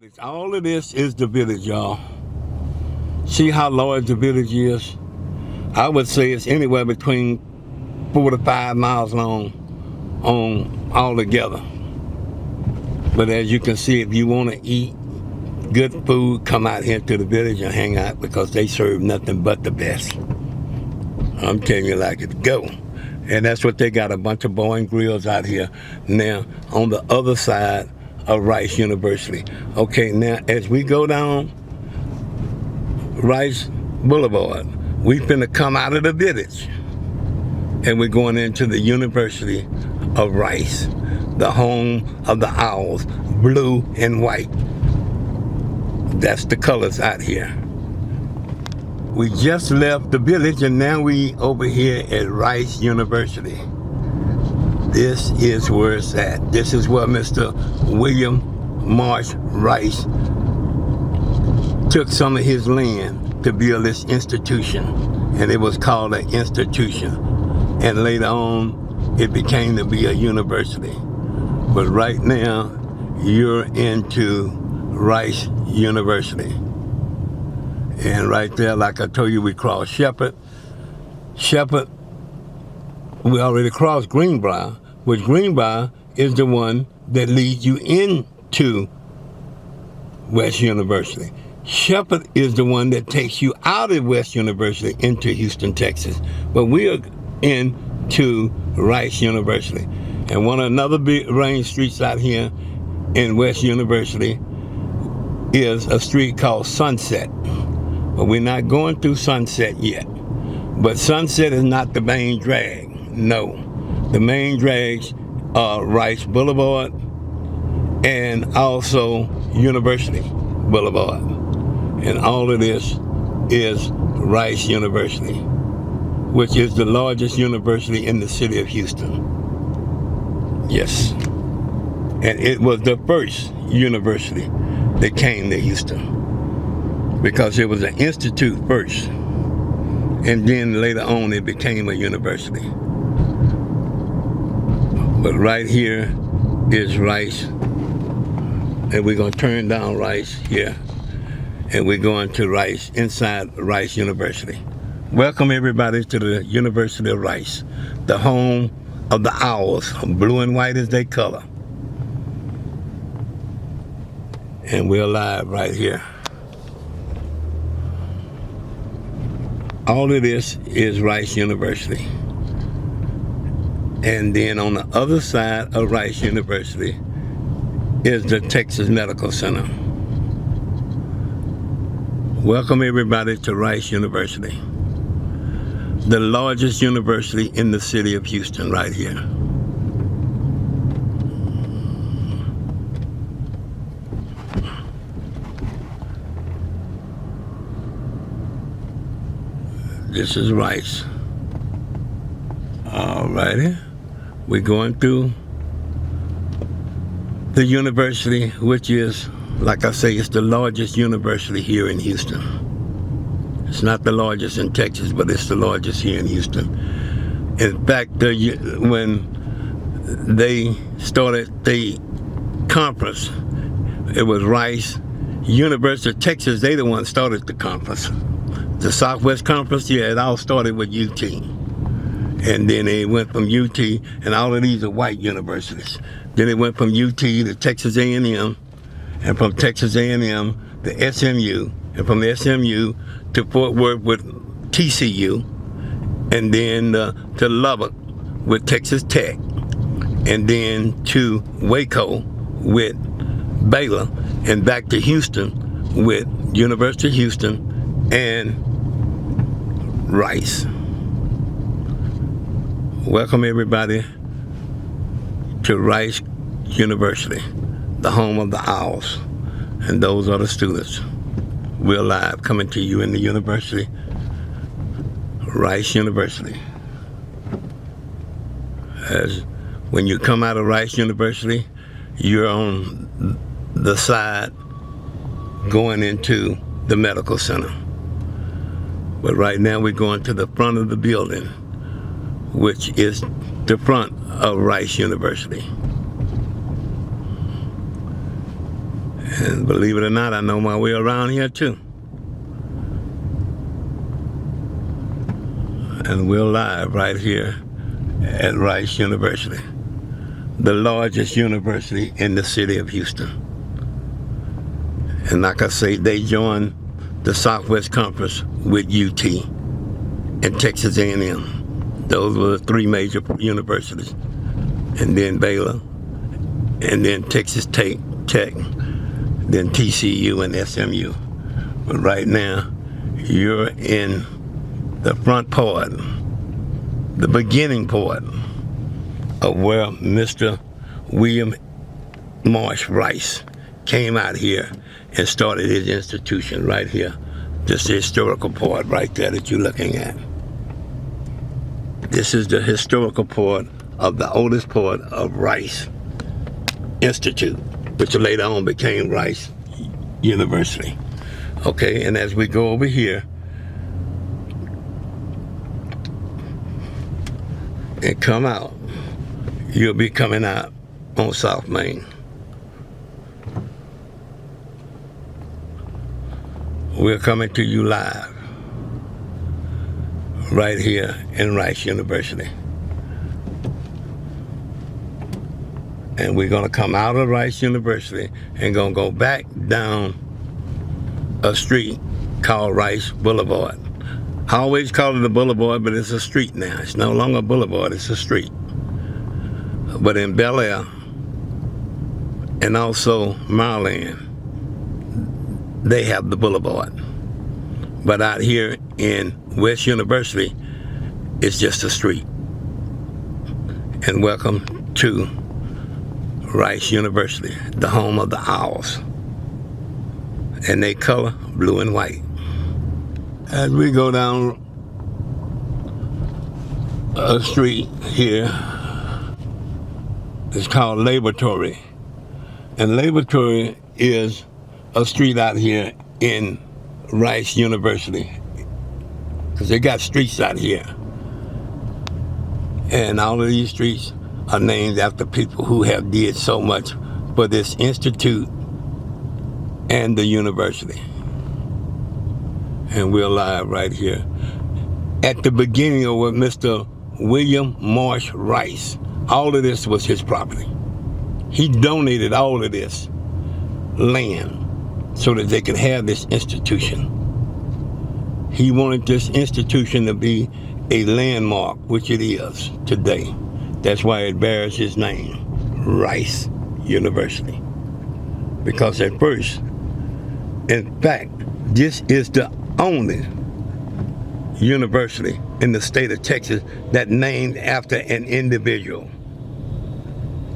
village. All of this is the village, y'all. See how large the village is? I would say it's anywhere between 4 to 5 miles long on all together. But as you can see, if you want to eat good food, come out here to the village and hang out because they serve nothing but the best. I'm telling you like it go. And that's what they got, a bunch of Boeing grills out here. Now, on the other side of Rice University. Okay, now as we go down Rice Boulevard, we finna come out of the village and we're going into the University of Rice, the home of the owls, blue and white. That's the colors out here. We just left the village and now we over here at Rice University. This is where it's at. This is where Mr. William Marsh Rice took some of his land to build this institution. And it was called an institution. And later on, it became to be a university. But right now, you're into Rice University. And right there, like I told you, we crossed Shepherd. We already crossed Greenbrier, which Greenbrier is the one that leads you into West University. Shepherd is the one that takes you out of West University into Houston, Texas. But we are into Rice University. And one of another big range streets out here in West University is a street called Sunset. But we're not going through Sunset yet. But Sunset is not the main drag. No. The main drags are Rice Boulevard and also University Boulevard. And all of this is Rice University, which is the largest university in the city of Houston. Yes. And it was the first university that came to Houston because it was an institute first. And then later on it became a university. But right here is Rice. And we're going to turn down Rice here. And we're going to Rice, inside Rice University. Welcome everybody to the University of Rice, the home of the owls. Blue and white is their color. And we're live right here. All of this is Rice University. And then on the other side of Rice University is the Texas Medical Center. Welcome everybody to Rice University, the largest university in the city of Houston right here. This is Rice. Alrighty. We're going through the university, which is, like I say, it's the largest university here in Houston. It's not the largest in Texas, but it's the largest here in Houston. In fact, when they started the conference, it was Rice, University of Texas, they the ones started the conference. The Southwest Conference, yeah, it all started with UT. And then it went from UT, and all of these are white universities. Then it went from UT to Texas A&M, and from Texas A&M to SMU, and from SMU to Fort Worth with TCU, and then to Lubbock with Texas Tech, and then to Waco with Baylor, and back to Houston with University of Houston and Rice. Welcome everybody to Rice University, the home of the owls, and those are the students. We're live coming to you in the university, Rice University. As when you come out of Rice University, you're on the side going into the medical center. But right now we're going to the front of the building, which is the front of Rice University. And believe it or not, I know my way around here too. And we're live right here at Rice University, the largest university in the city of Houston. And like I say, they joined the Southwest Conference with UT and Texas A&M. Those were the three major universities. And then Baylor, and then Texas Tech, then TCU and SMU. But right now, you're in the front part, the beginning part of where Mr. William Marsh Rice came out here and started his institution right here. This historical part right there that you're looking at. This is the historical part of the oldest part of Rice Institute, which later on became Rice University. Okay, and as we go over here and come out, you'll be coming out on South Main. We're coming to you live right here in Rice University. And we're gonna come out of Rice University and gonna go back down a street called Rice Boulevard. I always call it a boulevard, but it's a street now. It's no longer a boulevard, it's a street. But in Bel Air and also Maryland, they have the boulevard. But out here in West University, it's just a street. And welcome to Rice University, the home of the Owls. And they color blue and white. As we go down a street here, it's called Laboratory. And Laboratory is a street out here in Rice University, because they got streets out here. And all of these streets are named after people who have did so much for this institute and the university. And we're live right here at the beginning of what Mr. William Marsh Rice. All of this was his property. He donated all of this land so that they could have this institution. He wanted this institution to be a landmark, which it is today. That's why it bears his name, Rice University. Because at first, in fact, this is the only university in the state of Texas that named after an individual.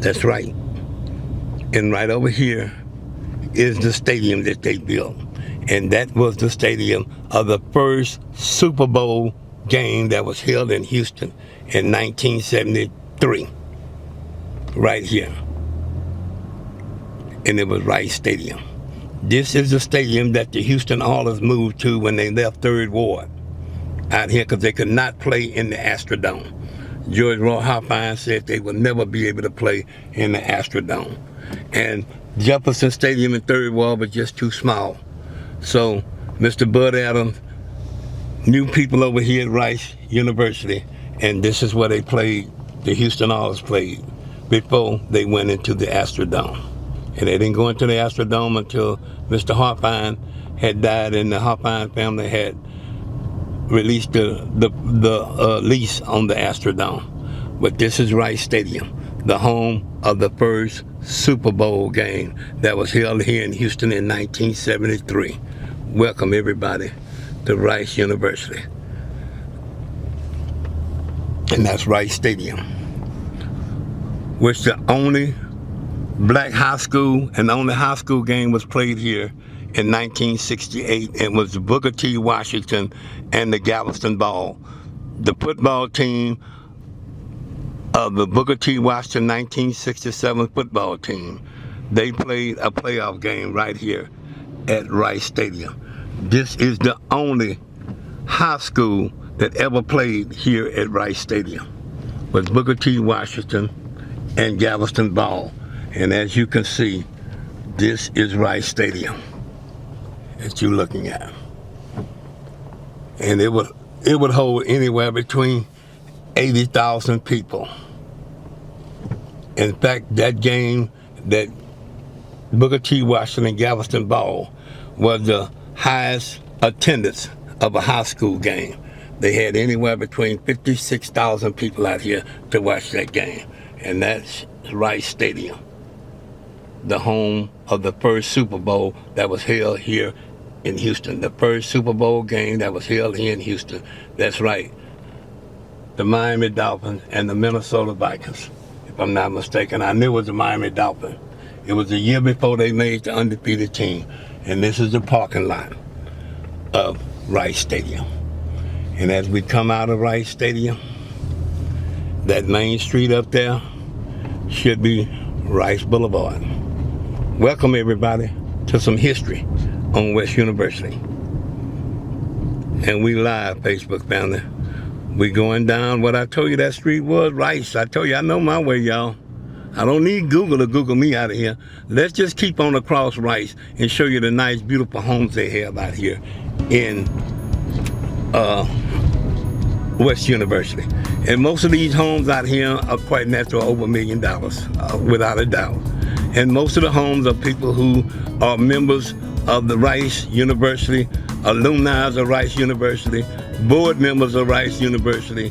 That's right. And right over here is the stadium that they built. And that was the stadium of the first Super Bowl game that was held in Houston in 1973. Right here. And it was Rice Stadium. This is the stadium that the Houston Oilers moved to when they left 3rd Ward out here, because they could not play in the Astrodome. George Roy Hoffine said they would never be able to play in the Astrodome. And Jefferson Stadium in 3rd Ward was just too small. So Mr. Bud Adams knew people over here at Rice University, and this is where they played, the Houston Oilers played, before they went into the Astrodome. And they didn't go into the Astrodome until Mr. Hoffine had died and the Hoffine family had released the lease on the Astrodome. But this is Rice Stadium, the home of the first Super Bowl game that was held here in Houston in 1973. Welcome everybody to Rice University. And that's Rice Stadium, which the only black high school and the only high school game was played here in 1968. It was Booker T. Washington and the Galveston Ball. The football team of the Booker T. Washington 1967 football team, they played a playoff game right here at Rice Stadium. This is the only high school that ever played here at Rice Stadium, was Booker T. Washington and Galveston Ball. And as you can see, This is Rice Stadium that you're looking at. And it would hold anywhere between 80,000 people. In fact, that game, that Booker T. Washington Galveston Ball, was the highest attendance of a high school game. They had anywhere between 56,000 people out here to watch that game. And that's Rice Stadium, the home of the first Super Bowl that was held here in Houston. The first Super Bowl game that was held here in Houston. That's right. The Miami Dolphins and the Minnesota Vikings, if I'm not mistaken. I knew it was the Miami Dolphins. It was the year before they made the undefeated team. And this is the parking lot of Rice Stadium. And as we come out of Rice Stadium, that main street up there should be Rice Boulevard. Welcome everybody to some history on West University. And we live, Facebook family. We going down what I told you that street was, Rice. I told you I know my way, y'all. I don't need Google to Google me out of here. Let's just keep on across Rice and show you the nice, beautiful homes they have out here in West University. And most of these homes out here are quite natural, over $1 million, without a doubt. And most of the homes are people who are members of the Rice University, alumni of Rice University, board members of Rice University,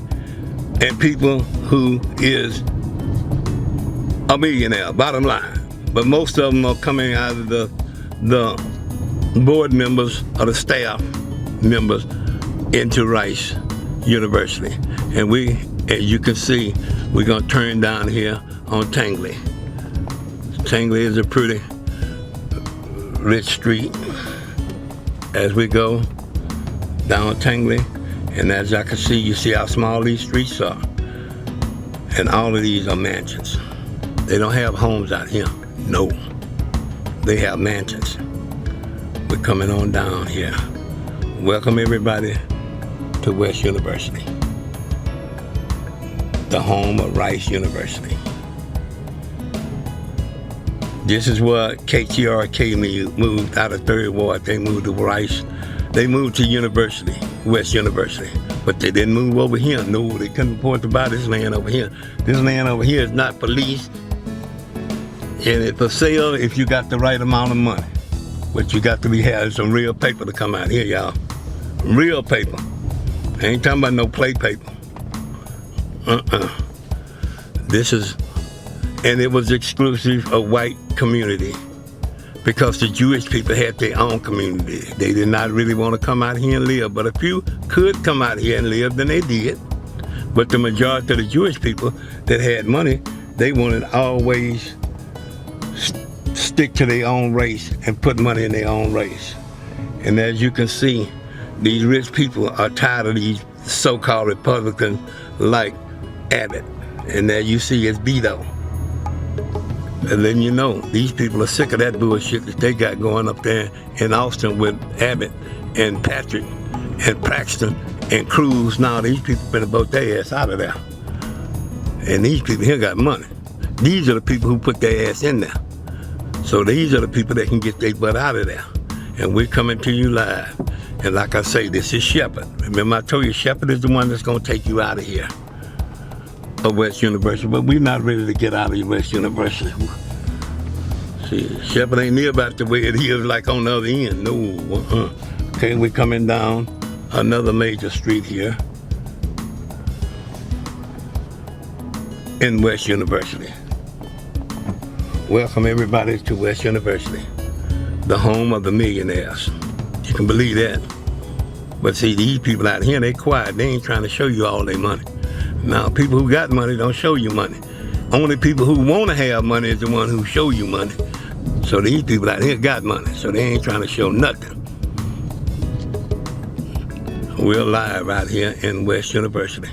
and people who is a millionaire, bottom line. But most of them are coming out of the board members or the staff members into Rice University. And we, as you can see, we're gonna turn down here on Tangley. Tangley is a pretty rich street as we go down Tangley. And as I can see, you see how small these streets are. And all of these are mansions. They don't have homes out here, no. They have mansions. We're coming on down here. Welcome everybody to West University, the home of Rice University. This is where KTRK moved out of 3rd Ward. They moved to Rice. They moved to University, West University. But they didn't move over here. No, they couldn't afford to buy this land over here. This land over here is not for lease. And it's for sale if you got the right amount of money. But you got to be having some real paper to come out here, y'all. Real paper. I ain't talking about no play paper. This is, and it was exclusive of white community because the Jewish people had their own community. They did not really want to come out here and live, but if you could come out here and live, then they did. But the majority of the Jewish people that had money, they wanted always stick to their own race and put money in their own race. And as you can see, these rich people are tired of these so-called Republicans like Abbott. And there you see it's Beto. And then you know, these people are sick of that bullshit that they got going up there in Austin with Abbott and Patrick and Paxton and Cruz. Now these people better vote their ass out of there. And these people here got money. These are the people who put their ass in there. So these are the people that can get their butt out of there. And we're coming to you live. And like I say, this is Shepherd. Remember I told you Shepherd is the one that's gonna take you out of here, of West University. But we're not ready to get out of West University. See, Shepherd ain't near about the way it is like on the other end. No, Okay, we're coming down another major street here in West University. Welcome everybody to West University, the home of the millionaires. You can believe that. But see, these people out here, they quiet. They ain't trying to show you all their money. Now, people who got money don't show you money. Only people who want to have money is the one who show you money. So these people out here got money, so they ain't trying to show nothing. We're live out here in West University.